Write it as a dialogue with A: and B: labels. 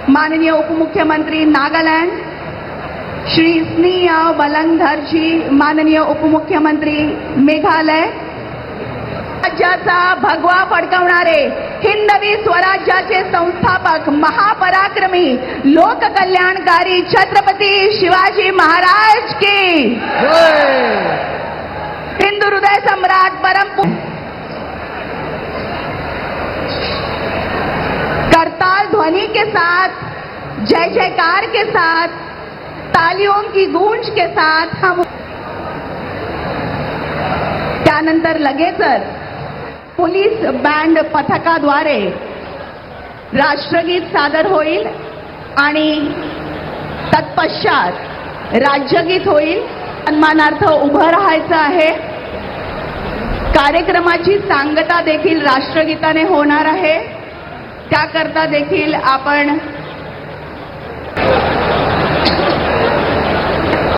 A: माननीय उपमुख्यमंत्री नागालैंड श्री स्नेहा बलंधर जी, माननीय उपमुख्यमंत्री मेघालय, राज्याचा भगवा फडकवणारे हिंदवी स्वराज्याचे संस्थापक महापराक्रमी लोककल्याणकारी छत्रपती शिवाजी महाराज की हिंदू हृदय सम्राट परम करताल ध्वनि के साथ, जय जयकार के साथ, तालियों की गूंज के साथ हम त्यानंतर लगेचच पोलीस बँड पथकाद्वारे राष्ट्रगीत सादर होईल आणि तत्पश्चात राज्यगीत होईल. सन्मानार्थ उभं राहायचं आहे. कार्यक्रमाची सांगता देखील राष्ट्रगीताने होणार आहे. त्याकरता देखील आपण